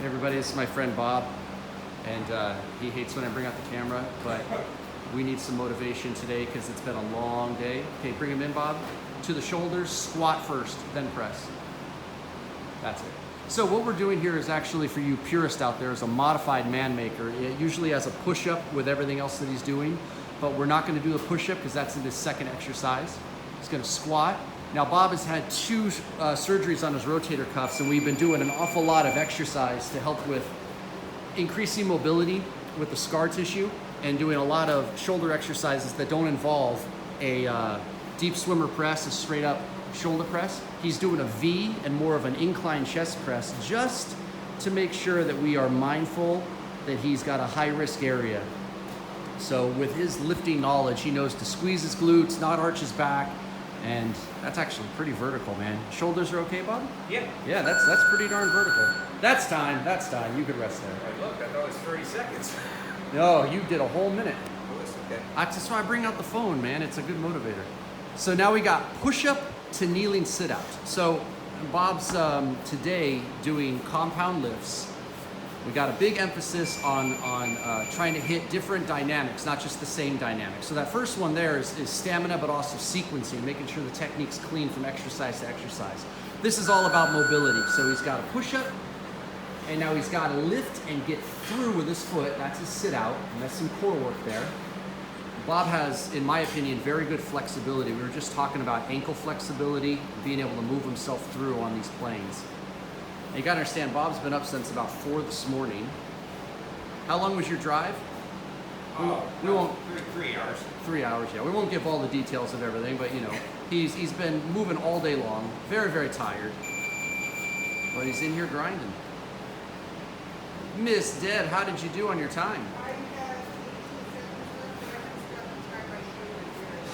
Everybody, this is my friend Bob, and he hates when I bring out the camera, but we need some motivation today because it's been a long day. Okay, bring him in, Bob. To the shoulders, squat first, then press. That's it. So what we're doing here is actually, for you purists out there, is a modified man maker. It usually has a push-up with everything else that he's doing, but we're not going to do the push-up because that's in his second exercise. He's going to squat. Now Bob has had 2 surgeries on his rotator cuffs, and we've been doing an awful lot of exercise to help with increasing mobility with the scar tissue and doing a lot of shoulder exercises that don't involve a deep swimmer press, a straight up shoulder press. He's doing a V and more of an incline chest press just to make sure that we are mindful that he's got a high risk area. So with his lifting knowledge, he knows to squeeze his glutes, not arch his back, and that's actually pretty vertical, man. Shoulders are okay, Bob? Yeah. Yeah, that's pretty darn vertical. That's time. You could rest there. Hey, look, I thought it was 30 seconds. No, you did a whole minute. Oh, it's okay. That's why I bring out the phone, man. It's a good motivator. So now we got push-up to kneeling sit-out. So Bob's today doing compound lifts. We got a big emphasis on trying to hit different dynamics, not just the same dynamic. So that first one there is stamina, but also sequencing, making sure the technique's clean from exercise to exercise. This is all about mobility. So he's got a push-up, and now he's got to lift and get through with his foot. That's his sit-out, and that's some core work there. Bob has, in my opinion, very good flexibility. We were just talking about ankle flexibility, being able to move himself through on these planes. You gotta understand, Bob's been up since about 4 this morning. How long was your drive? We won't. 3 hours. 3 hours, yeah. We won't give all the details of everything, but you know, he's been moving all day long, very, very tired. But he's in here grinding. Miss Deb, how did you do on your time?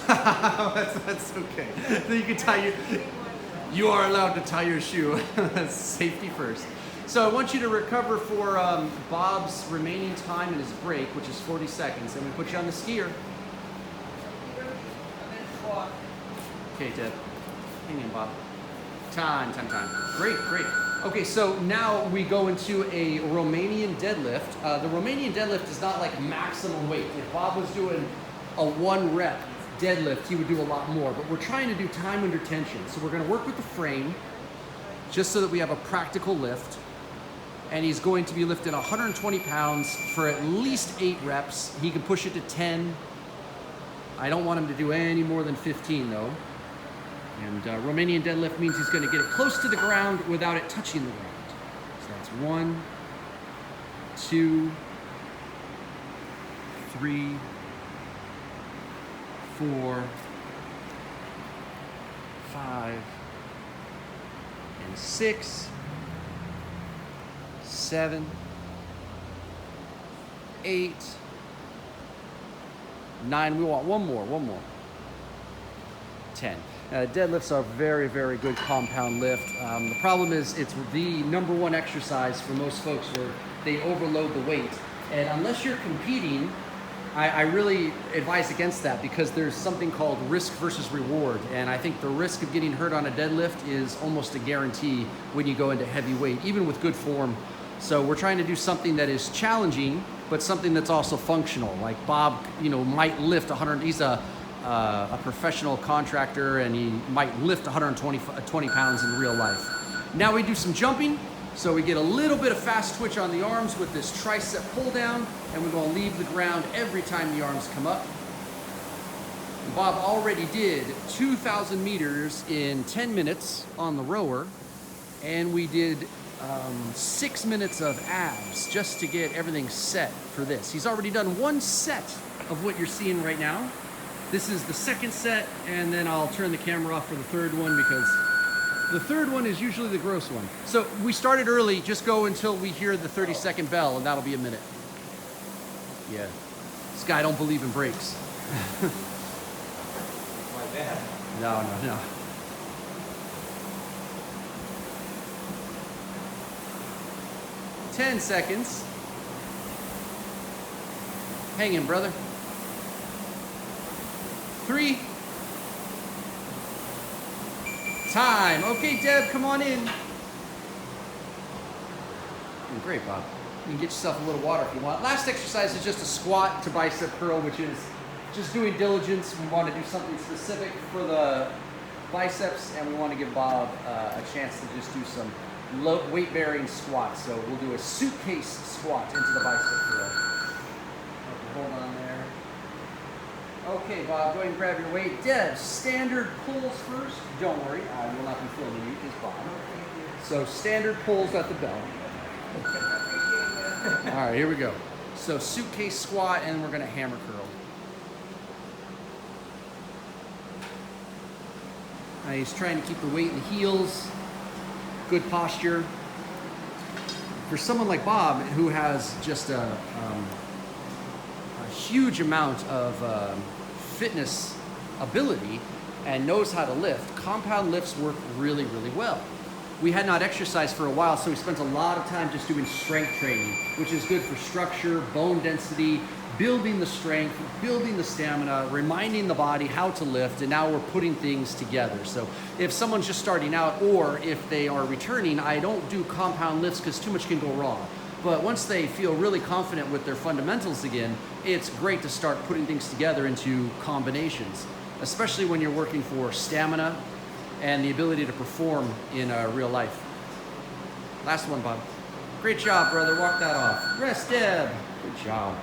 that's okay. You can tie your. You are allowed to tie your shoe. That's safety first. So I want you to recover for Bob's remaining time in his break, which is 40 seconds. And we put you on the skier. Okay, Deb. Hang in, Bob. Time. Great. Okay, so now we go into a Romanian deadlift. The Romanian deadlift is not like maximum weight. If Bob was doing a 1 rep deadlift, he would do a lot more, but we're trying to do time under tension. So we're going to work with the frame just so that we have a practical lift, and he's going to be lifting 120 pounds for at least 8 reps. He can push it to 10. I don't want him to do any more than 15 though. And Romanian deadlift means he's going to get it close to the ground without it touching the ground. So that's 1, 2, 3, 4, 5, and 6, 7, 8, 9. We want one more. 10. Deadlifts are very, very good compound lift. The problem is it's the #1 exercise for most folks where they overload the weight. And unless you're competing, I really advise against that because there's something called risk versus reward. And I think the risk of getting hurt on a deadlift is almost a guarantee when you go into heavy weight, even with good form. So we're trying to do something that is challenging, but something that's also functional. Like Bob, might lift 100, he's a professional contractor, and he might lift 120 pounds in real life. Now we do some jumping. So we get a little bit of fast twitch on the arms with this tricep pull down, and we're going to leave the ground every time the arms come up. Bob already did 2,000 meters in 10 minutes on the rower, and we did 6 minutes of abs just to get everything set for this. He's already done 1 set of what you're seeing right now. This is the 2nd set, and then I'll turn the camera off for the 3rd one because the 3rd one is usually the gross one. So we started early, just go until we hear the 30-second bell, and that'll be a minute. Yeah, this guy don't believe in breaks. Like that. No. 10 seconds. Hang in, brother. 3. Time. Okay, Deb, come on in. Great, Bob. You can get yourself a little water if you want. Last exercise is just a squat to bicep curl, which is just doing diligence. We want to do something specific for the biceps, and we want to give Bob a chance to just do some low weight-bearing squats. So we'll do a suitcase squat into the bicep curl. Okay, hold on there. Okay, Bob, go ahead and grab your weight. Deb, standard pulls first. Don't worry, I will not be filming you, just Bob. So standard pulls at the belt. All right, here we go. So suitcase squat, and we're gonna hammer curl. Now he's trying to keep the weight in the heels. Good posture. For someone like Bob, who has just a huge amount of fitness ability and knows how to lift, compound lifts work really, really well. We had not exercised for a while, so we spent a lot of time just doing strength training, which is good for structure, bone density, building the strength, building the stamina, reminding the body how to lift, and now we're putting things together. So if someone's just starting out, or if they are returning, I don't do compound lifts because too much can go wrong. But once they feel really confident with their fundamentals again, it's great to start putting things together into combinations, especially when you're working for stamina and the ability to perform in real life. Last one, Bob. Great job, brother. Walk that off. Rest, Deb. Good job.